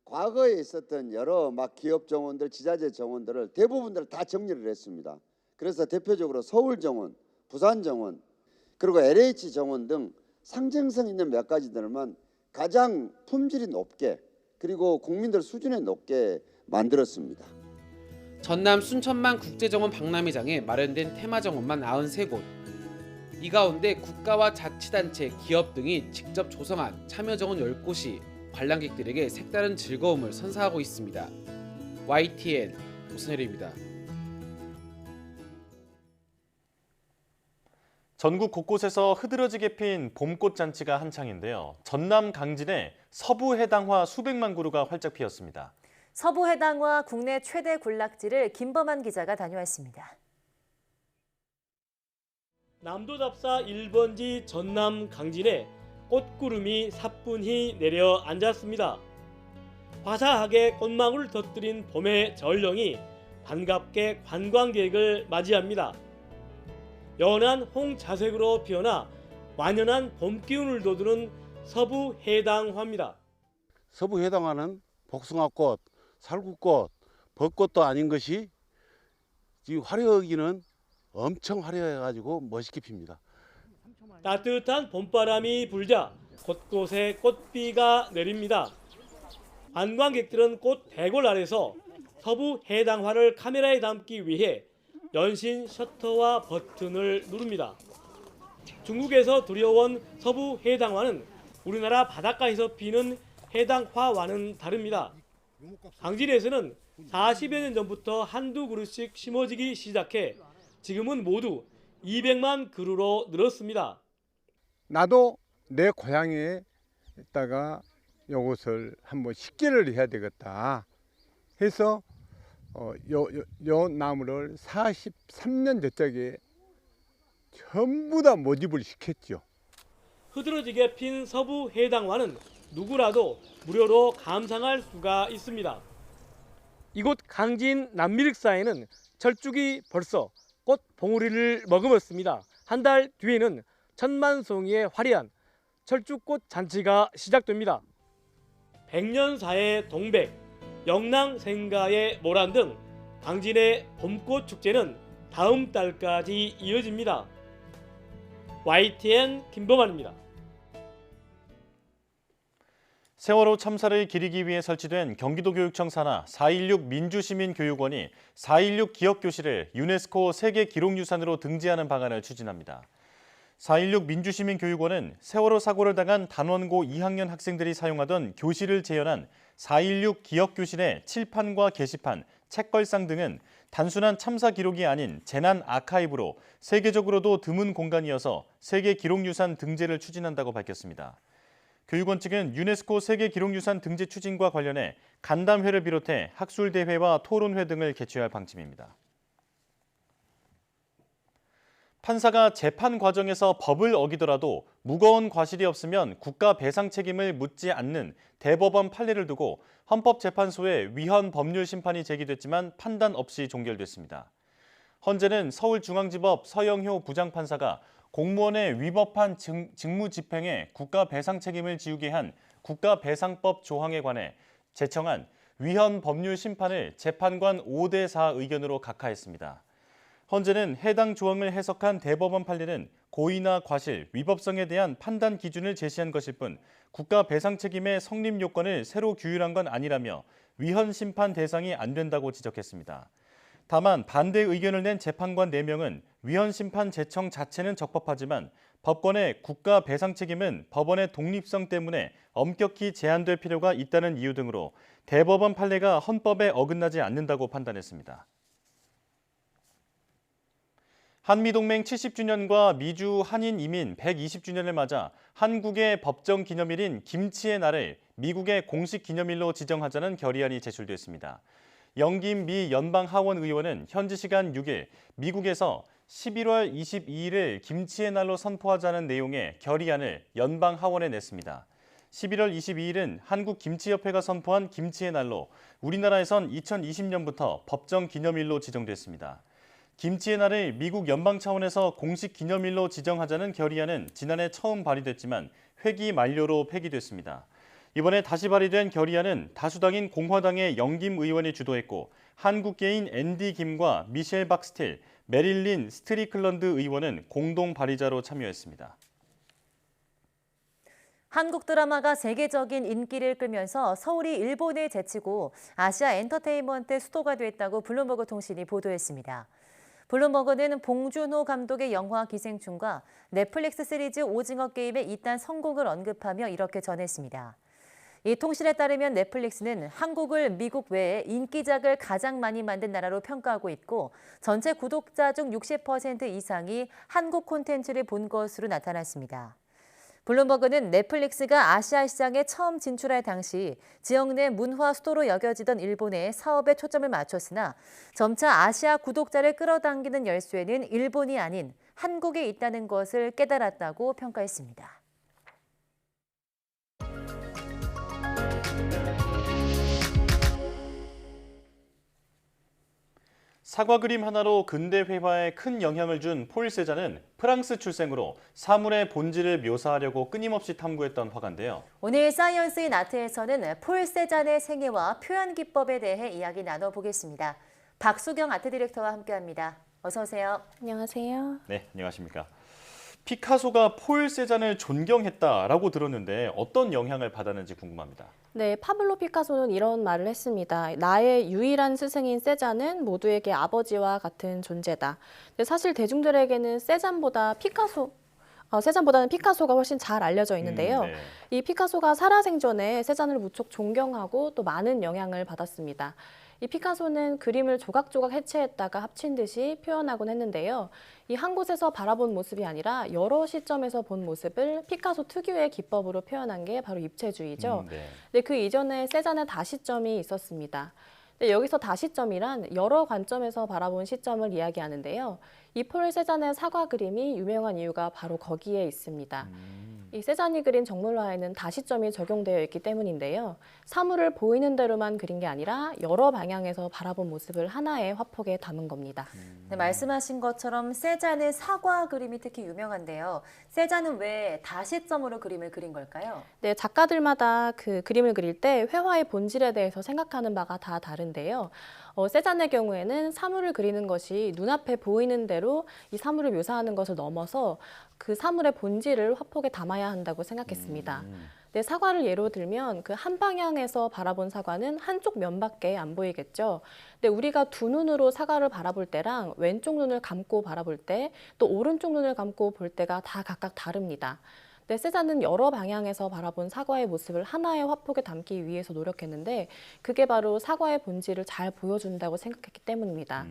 과거에 있었던 여러 기업 정원들, 지자체 정원들을 대부분들 다 정리를 했습니다. 그래서 대표적으로 서울 정원, 부산 정원, 그리고 LH 정원 등 상징성 있는 몇 가지들만 가장 품질이 높게 그리고 국민들 수준에 높게 만들었습니다. 전남 순천만 국제정원 박람회장에 마련된 테마정원만 93곳. 이 가운데 국가와 자치단체, 기업 등이 직접 조성한 참여정원 10곳이 관람객들에게 색다른 즐거움을 선사하고 있습니다. YTN 오선열입니다. 전국 곳곳에서 흐드러지게 핀 봄꽃 잔치가 한창인데요. 전남 강진에 서부해당화 수백만 그루가 활짝 피었습니다. 서부해당화 국내 최대 군락지를 김범한 기자가 다녀왔습니다. 남도답사 1번지 전남 강진에 꽃구름이 사뿐히 내려 앉았습니다. 화사하게 꽃망울을 덧들인 봄의 전령이 반갑게 관광객을 맞이합니다. 연한 홍자색으로 피어나 완연한 봄 기운을 돋우는 서부해당화입니다. 서부해당화는 복숭아꽃, 살구꽃, 벚꽃도 아닌 것이 이 화려하기는 엄청 화려해가지고 멋있게 핍니다. 따뜻한 봄바람이 불자 곳곳에 꽃비가 내립니다. 관광객들은 꽃 대골 아래서 서부해당화를 카메라에 담기 위해 연신 셔터와 버튼을 누릅니다. 중국에서 들여온 서부해당화는 우리나라 바닷가에서 피는 해당화와는 다릅니다. 강진에서는 40여 년 전부터 한두 그루씩 심어지기 시작해 지금은 모두 200만 그루로 늘었습니다. 나도 내 고향에다가 이것을 한번 식재를 해야 되겠다. 해서 요 나무를 43년 저쪽에 전부 다 모집을 시켰죠. 흐드러지게 핀 서부 해당화는 누구라도 무료로 감상할 수가 있습니다. 이곳 강진 남미륵사에는 철쭉이 벌써 꽃 봉우리를 머금었습니다. 한 달 뒤에는 천만송이의 화려한 철쭉꽃 잔치가 시작됩니다. 백년사의 동백, 영랑생가의 모란 등 강진의 봄꽃 축제는 다음 달까지 이어집니다. YTN 김범환입니다. 세월호 참사를 기리기 위해 설치된 경기도교육청 산하 4.16 민주시민교육원이 4.16 기억교실을 유네스코 세계기록유산으로 등재하는 방안을 추진합니다. 4.16 민주시민교육원은 세월호 사고를 당한 단원고 2학년 학생들이 사용하던 교실을 재현한 4.16 기억교실의 칠판과 게시판, 책걸상 등은 단순한 참사 기록이 아닌 재난 아카이브로 세계적으로도 드문 공간이어서 세계기록유산 등재를 추진한다고 밝혔습니다. 교육원 측은 유네스코 세계기록유산 등재 추진과 관련해 간담회를 비롯해 학술대회와 토론회 등을 개최할 방침입니다. 판사가 재판 과정에서 법을 어기더라도 무거운 과실이 없으면 국가 배상 책임을 묻지 않는 대법원 판례를 두고 헌법재판소에 위헌 법률 심판이 제기됐지만 판단 없이 종결됐습니다. 헌재는 서울중앙지법 서영효 부장판사가 공무원의 위법한 직무 집행에 국가 배상 책임을 지우게 한 국가배상법 조항에 관해 제청한 위헌 법률 심판을 재판관 5대4 의견으로 각하했습니다. 헌재는 해당 조항을 해석한 대법원 판례는 고의나 과실, 위법성에 대한 판단 기준을 제시한 것일 뿐 국가 배상 책임의 성립 요건을 새로 규율한 건 아니라며 위헌 심판 대상이 안 된다고 지적했습니다. 다만 반대 의견을 낸 재판관 4명은 위헌 심판 제청 자체는 적법하지만 법권의 국가 배상 책임은 법원의 독립성 때문에 엄격히 제한될 필요가 있다는 이유 등으로 대법원 판례가 헌법에 어긋나지 않는다고 판단했습니다. 한미동맹 70주년과 미주 한인 이민 120주년을 맞아 한국의 법정 기념일인 김치의 날을 미국의 공식 기념일로 지정하자는 결의안이 제출됐습니다. 영김 미 연방하원 의원은 현지 시간 6일 미국에서 11월 22일을 김치의 날로 선포하자는 내용의 결의안을 연방하원에 냈습니다. 11월 22일은 한국김치협회가 선포한 김치의 날로 우리나라에선 2020년부터 법정 기념일로 지정됐습니다. 김치의 날을 미국 연방 차원에서 공식 기념일로 지정하자는 결의안은 지난해 처음 발의됐지만 회기 만료로 폐기됐습니다. 이번에 다시 발의된 결의안은 다수당인 공화당의 영김 의원이 주도했고 한국계인 앤디 김과 미셸 박스틸, 메릴린 스트리클런드 의원은 공동 발의자로 참여했습니다. 한국 드라마가 세계적인 인기를 끌면서 서울이 일본에 제치고 아시아 엔터테인먼트 수도가 됐다고 블룸버그 통신이 보도했습니다. 블룸버그는 봉준호 감독의 영화 기생충과 넷플릭스 시리즈 오징어 게임의 이딴 성공을 언급하며 이렇게 전했습니다. 이 통신에 따르면 넷플릭스는 한국을 미국 외에 인기작을 가장 많이 만든 나라로 평가하고 있고 전체 구독자 중 60% 이상이 한국 콘텐츠를 본 것으로 나타났습니다. 블룸버그는 넷플릭스가 아시아 시장에 처음 진출할 당시 지역 내 문화 수도로 여겨지던 일본에 사업에 초점을 맞췄으나 점차 아시아 구독자를 끌어당기는 열쇠는 일본이 아닌 한국에 있다는 것을 깨달았다고 평가했습니다. 사과 그림 하나로 근대 회화에 큰 영향을 준 폴 세잔은 프랑스 출생으로 사물의 본질을 묘사하려고 끊임없이 탐구했던 화가인데요. 오늘 사이언스인 아트에서는 폴 세잔의 생애와 표현 기법에 대해 이야기 나눠보겠습니다. 박수경 아트 디렉터와 함께합니다. 어서 오세요. 안녕하세요. 네, 안녕하십니까. 피카소가 폴 세잔을 존경했다라고 들었는데 어떤 영향을 받았는지 궁금합니다. 네, 파블로 피카소는 이런 말을 했습니다. 나의 유일한 스승인 세잔은 모두에게 아버지와 같은 존재다. 근데 사실 대중들에게는 세잔보다는 피카소가 훨씬 잘 알려져 있는데요. 네. 이 피카소가 살아생전에 세잔을 무척 존경하고 또 많은 영향을 받았습니다. 이 피카소는 그림을 조각조각 해체했다가 합친 듯이 표현하곤 했는데요. 이 한 곳에서 바라본 모습이 아니라 여러 시점에서 본 모습을 피카소 특유의 기법으로 표현한 게 바로 입체주의죠. 네. 근데 그 이전에 세잔의 다시점이 있었습니다. 네, 여기서 다시점이란 여러 관점에서 바라본 시점을 이야기하는데요. 이 폴 세잔의 사과 그림이 유명한 이유가 바로 거기에 있습니다. 이 세잔이 그린 정물화에는 다시점이 적용되어 있기 때문인데요. 사물을 보이는 대로만 그린 게 아니라 여러 방향에서 바라본 모습을 하나의 화폭에 담은 겁니다. 네, 말씀하신 것처럼 세잔의 사과 그림이 특히 유명한데요. 세잔은 왜 다시점으로 그림을 그린 걸까요? 네, 작가들마다 그 그림을 그릴 때 회화의 본질에 대해서 생각하는 바가 다 다른데요. 세잔의 경우에는 사물을 그리는 것이 눈앞에 보이는 대로 이 사물을 묘사하는 것을 넘어서 그 사물의 본질을 화폭에 담아야 한다고 생각했습니다. 네, 사과를 예로 들면 그 한 방향에서 바라본 사과는 한쪽 면밖에 안 보이겠죠. 근데 우리가 두 눈으로 사과를 바라볼 때랑 왼쪽 눈을 감고 바라볼 때, 또 오른쪽 눈을 감고 볼 때가 다 각각 다릅니다. 네, 세잔은 여러 방향에서 바라본 사과의 모습을 하나의 화폭에 담기 위해서 노력했는데 그게 바로 사과의 본질을 잘 보여준다고 생각했기 때문입니다.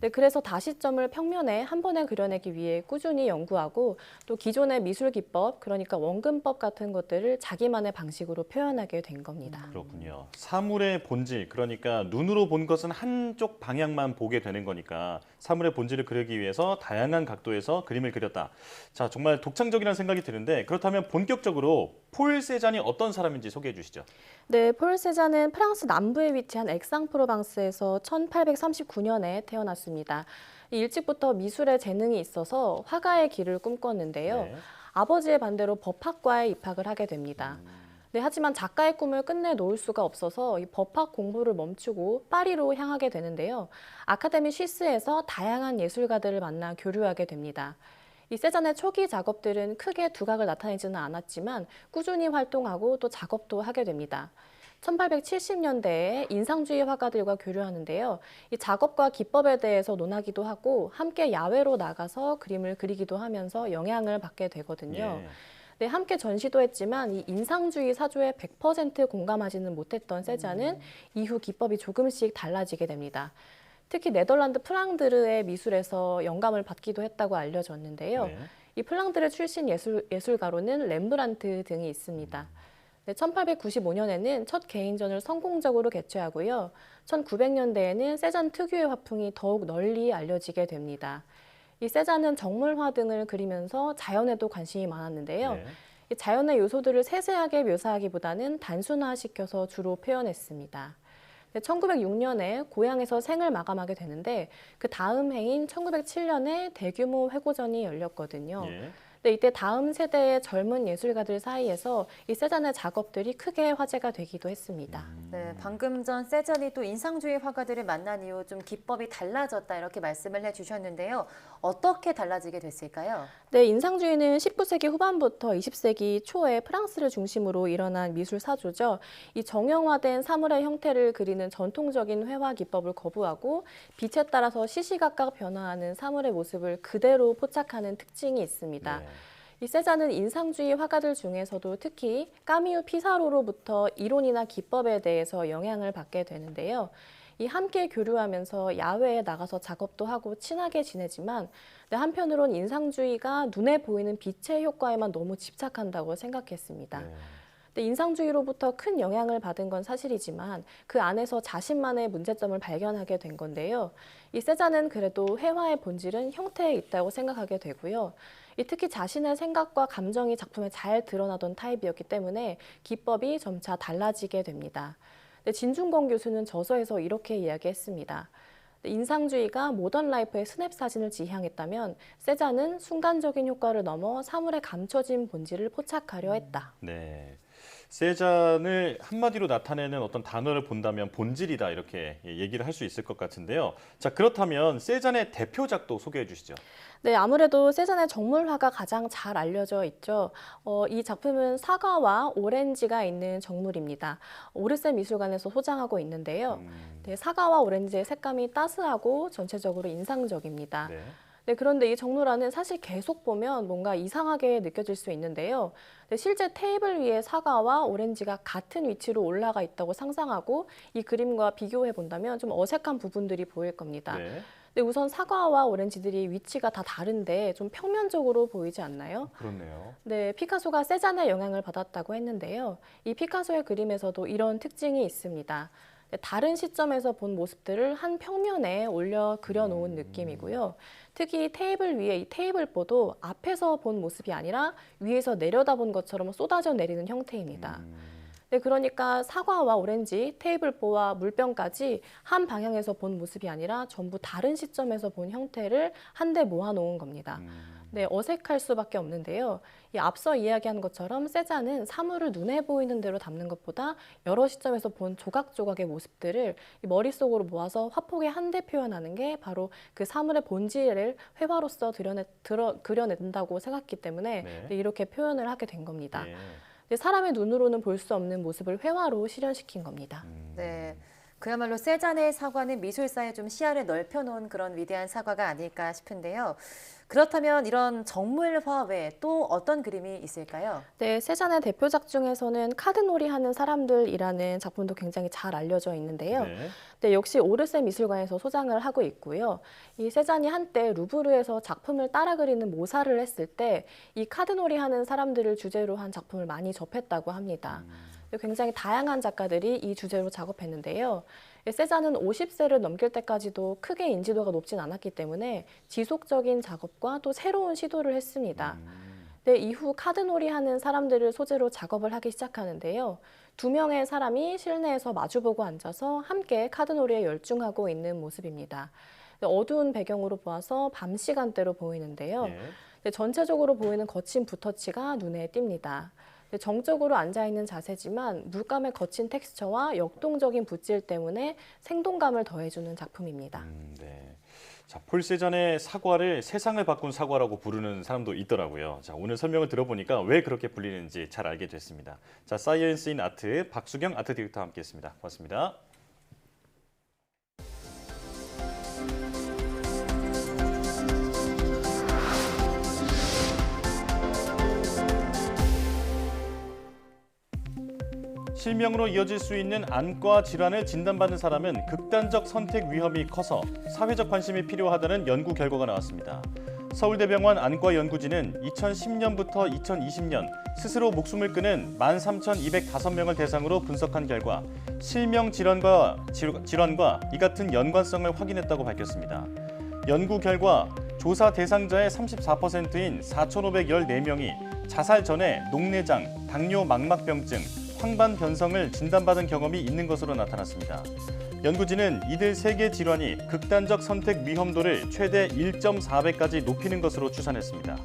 네, 그래서 다시점을 평면에 한 번에 그려내기 위해 꾸준히 연구하고 또 기존의 미술 기법, 그러니까 원근법 같은 것들을 자기만의 방식으로 표현하게 된 겁니다. 그렇군요. 사물의 본질, 그러니까 눈으로 본 것은 한쪽 방향만 보게 되는 거니까 사물의 본질을 그리기 위해서 다양한 각도에서 그림을 그렸다. 자, 정말 독창적이라는 생각이 드는데 그렇다면 본격적으로 폴 세잔이 어떤 사람인지 소개해 주시죠. 네, 폴 세잔은 프랑스 남부에 위치한 엑상프로방스에서 1839년에 태어났습니다. 일찍부터 미술에 재능이 있어서 화가의 길을 꿈꿨는데요. 네. 아버지의 반대로 법학과에 입학을 하게 됩니다. 네, 하지만 작가의 꿈을 끝내 놓을 수가 없어서 이 법학 공부를 멈추고 파리로 향하게 되는데요. 아카데미 쉬스에서 다양한 예술가들을 만나 교류하게 됩니다. 이 세잔의 초기 작업들은 크게 두각을 나타내지는 않았지만 꾸준히 활동하고 또 작업도 하게 됩니다. 1870년대에 인상주의 화가들과 교류하는데요. 이 작업과 기법에 대해서 논하기도 하고 함께 야외로 나가서 그림을 그리기도 하면서 영향을 받게 되거든요. 예. 네, 함께 전시도 했지만 이 인상주의 사조에 100% 공감하지는 못했던 세잔은 이후 기법이 조금씩 달라지게 됩니다. 특히 네덜란드 프랑드르의 미술에서 영감을 받기도 했다고 알려졌는데요. 네. 이 플랑드르 출신 예술가로는 렘브란트 등이 있습니다. 네, 1895년에는 첫 개인전을 성공적으로 개최하고요. 1900년대에는 세잔 특유의 화풍이 더욱 널리 알려지게 됩니다. 이 세잔은 정물화 등을 그리면서 자연에도 관심이 많았는데요. 네. 이 자연의 요소들을 세세하게 묘사하기보다는 단순화시켜서 주로 표현했습니다. 1906년에 고향에서 생을 마감하게 되는데 그 다음 해인 1907년에 대규모 회고전이 열렸거든요. 예. 네, 이때 다음 세대의 젊은 예술가들 사이에서 이 세잔의 작업들이 크게 화제가 되기도 했습니다. 네, 방금 전 세잔이 또 인상주의 화가들을 만난 이후 좀 기법이 달라졌다 이렇게 말씀을 해주셨는데요. 어떻게 달라지게 됐을까요? 네, 인상주의는 19세기 후반부터 20세기 초에 프랑스를 중심으로 일어난 미술 사조죠. 이 정형화된 사물의 형태를 그리는 전통적인 회화 기법을 거부하고 빛에 따라서 시시각각 변화하는 사물의 모습을 그대로 포착하는 특징이 있습니다. 네. 이 세잔은 인상주의 화가들 중에서도 특히 까미유 피사로로부터 이론이나 기법에 대해서 영향을 받게 되는데요. 이 함께 교류하면서 야외에 나가서 작업도 하고 친하게 지내지만 한편으론 인상주의가 눈에 보이는 빛의 효과에만 너무 집착한다고 생각했습니다. 근데 인상주의로부터 큰 영향을 받은 건 사실이지만 그 안에서 자신만의 문제점을 발견하게 된 건데요. 이 세잔은 그래도 회화의 본질은 형태에 있다고 생각하게 되고요. 특히 자신의 생각과 감정이 작품에 잘 드러나던 타입이었기 때문에 기법이 점차 달라지게 됩니다. 진중권 교수는 저서에서 이렇게 이야기했습니다. 인상주의가 모던 라이프의 스냅 사진을 지향했다면 세잔은 순간적인 효과를 넘어 사물의 감춰진 본질을 포착하려 했다. 네. 세잔을 한마디로 나타내는 어떤 단어를 본다면 본질이다 이렇게 얘기를 할 수 있을 것 같은데요. 자, 그렇다면 세잔의 대표작도 소개해 주시죠. 네, 아무래도 세잔의 정물화가 가장 잘 알려져 있죠. 이 작품은 사과와 오렌지가 있는 정물입니다. 오르세 미술관에서 소장하고 있는데요. 네, 사과와 오렌지의 색감이 따스하고 전체적으로 인상적입니다. 네. 네, 그런데 이 정물화는 사실 계속 보면 뭔가 이상하게 느껴질 수 있는데요. 네, 실제 테이블 위에 사과와 오렌지가 같은 위치로 올라가 있다고 상상하고 이 그림과 비교해 본다면 좀 어색한 부분들이 보일 겁니다. 네. 네, 우선 사과와 오렌지들이 위치가 다 다른데 좀 평면적으로 보이지 않나요? 그렇네요. 네, 피카소가 세잔의 영향을 받았다고 했는데요. 이 피카소의 그림에서도 이런 특징이 있습니다. 다른 시점에서 본 모습들을 한 평면에 올려 그려놓은 느낌이고요. 특히 테이블 위에 이 테이블보도 앞에서 본 모습이 아니라 위에서 내려다본 것처럼 쏟아져 내리는 형태입니다. 네, 그러니까 사과와 오렌지, 테이블보와 물병까지 한 방향에서 본 모습이 아니라 전부 다른 시점에서 본 형태를 한데 모아놓은 겁니다. 네, 어색할 수밖에 없는데요. 이 앞서 이야기한 것처럼 세자는 사물을 눈에 보이는 대로 담는 것보다 여러 시점에서 본 조각조각의 모습들을 머릿속으로 모아서 화폭에 한데 표현하는 게 바로 그 사물의 본질을 회화로서 그려낸다고 생각했기 때문에 네, 이렇게 표현을 하게 된 겁니다. 사람의 눈으로는 볼 수 없는 모습을 회화로 실현시킨 겁니다. 네, 그야말로 세잔의 사과는 미술사에 좀 시야를 넓혀놓은 그런 위대한 사과가 아닐까 싶은데요. 그렇다면 이런 정물화 외에 또 어떤 그림이 있을까요? 네, 세잔의 대표작 중에서는 카드놀이 하는 사람들이라는 작품도 굉장히 잘 알려져 있는데요. 네, 역시 오르세 미술관에서 소장을 하고 있고요. 이 세잔이 한때 루브르에서 작품을 따라 그리는 모사를 했을 때 이 카드놀이 하는 사람들을 주제로 한 작품을 많이 접했다고 합니다. 굉장히 다양한 작가들이 이 주제로 작업했는데요. 세잔은 50세를 넘길 때까지도 크게 인지도가 높진 않았기 때문에 지속적인 작업과 또 새로운 시도를 했습니다. 네, 이후 카드놀이 하는 사람들을 소재로 작업을 하기 시작하는데요. 2명의 사람이 실내에서 마주보고 앉아서 함께 카드놀이에 열중하고 있는 모습입니다. 어두운 배경으로 보아서 밤 시간대로 보이는데요. 전체적으로 보이는 거친 붓터치가 눈에 띕니다. 정적으로 앉아있는 자세지만 물감의 거친 텍스처와 역동적인 붓질 때문에 생동감을 더해주는 작품입니다. 네. 자, 폴 세잔의 사과를 세상을 바꾼 사과라고 부르는 사람도 있더라고요. 자, 오늘 설명을 들어보니까 왜 그렇게 불리는지 잘 알게 됐습니다. 자, 사이언스 인 아트 박수경 아트 디렉터와 함께했습니다. 고맙습니다. 실명으로 이어질 수 있는 안과 질환을 진단받는 사람은 극단적 선택 위험이 커서 사회적 관심이 필요하다는 연구 결과가 나왔습니다. 서울대병원 안과연구진은 2010년부터 2020년 스스로 목숨을 끊은 13,205명을 대상으로 분석한 결과 실명 질환과 이 같은 연관성을 확인했다고 밝혔습니다. 연구 결과 조사 대상자의 34%인 4,514명이 자살 전에 녹내장, 당뇨 망막병증, 황반 변성을 진단받은 경험이 있는 것으로 나타났습니다. 연구진은 이들 3개 질환이 극단적 선택 위험도를 최대 1.4배까지 높이는 것으로 추산했습니다.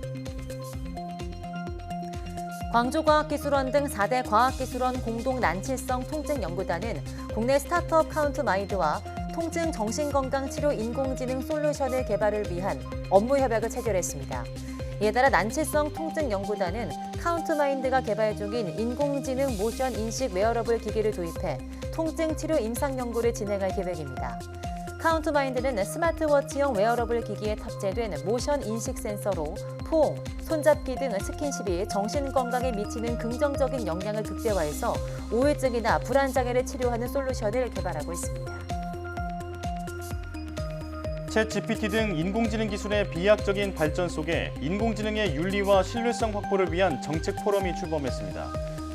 광주과학기술원 등 4대 과학기술원 공동 난치성 통증연구단은 국내 스타트업 카운트마인드와 통증 정신건강치료 인공지능 솔루션의 개발을 위한 업무 협약을 체결했습니다. 이에 따라 난치성 통증연구단은 카운트마인드가 개발 중인 인공지능 모션 인식 웨어러블 기기를 도입해 통증 치료 임상 연구를 진행할 계획입니다. 카운트마인드는 스마트워치형 웨어러블 기기에 탑재된 모션 인식 센서로 포옹, 손잡기 등 스킨십이 정신 건강에 미치는 긍정적인 영향을 극대화해서 우울증이나 불안 장애를 치료하는 솔루션을 개발하고 있습니다. 챗 GPT 등 인공지능 기술의 비약적인 발전 속에 인공지능의 윤리와 신뢰성 확보를 위한 정책 포럼이 출범했습니다.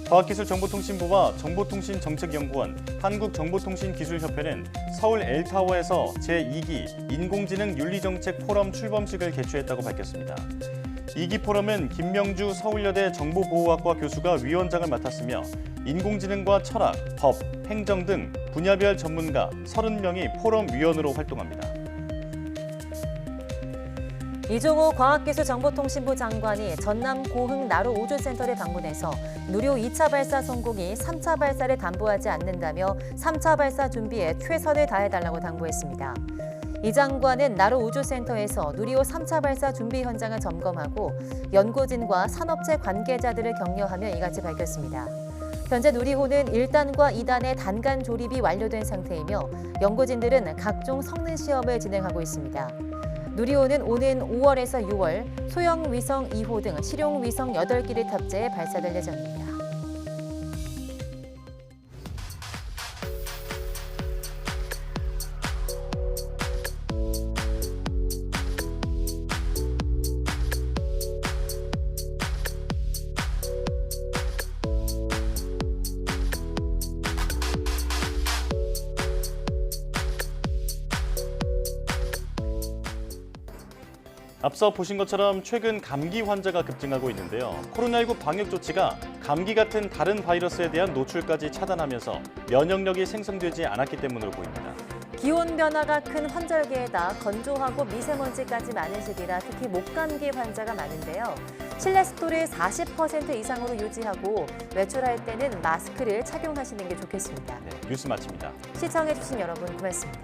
과학기술정보통신부와 정보통신정책연구원, 한국정보통신기술협회는 서울 엘타워에서 제2기 인공지능 윤리정책 포럼 출범식을 개최했다고 밝혔습니다. 2기 포럼은 김명주 서울여대 정보보호학과 교수가 위원장을 맡았으며 인공지능과 철학, 법, 행정 등 분야별 전문가 30명이 포럼 위원으로 활동합니다. 이종호 과학기술정보통신부 장관이 전남 고흥 나로 우주센터를 방문해서 누리호 2차 발사 성공이 3차 발사를 담보하지 않는다며 3차 발사 준비에 최선을 다해달라고 당부했습니다. 이 장관은 나로 우주센터에서 누리호 3차 발사 준비 현장을 점검하고 연구진과 산업체 관계자들을 격려하며 이같이 밝혔습니다. 현재 누리호는 1단과 2단의 단간 조립이 완료된 상태이며 연구진들은 각종 성능 시험을 진행하고 있습니다. 누리호는 오는 5월에서 6월 소형 위성 2호 등 실용 위성 8기를 탑재해 발사될 예정입니다. 앞서 보신 것처럼 최근 감기 환자가 급증하고 있는데요. 코로나19 방역 조치가 감기 같은 다른 바이러스에 대한 노출까지 차단하면서 면역력이 생성되지 않았기 때문으로 보입니다. 기온 변화가 큰 환절기에다 건조하고 미세먼지까지 많은 시기라 특히 목감기 환자가 많은데요. 실내 습도를 40% 이상으로 유지하고 외출할 때는 마스크를 착용하시는 게 좋겠습니다. 뉴스 마칩니다. 시청해주신 여러분 고맙습니다.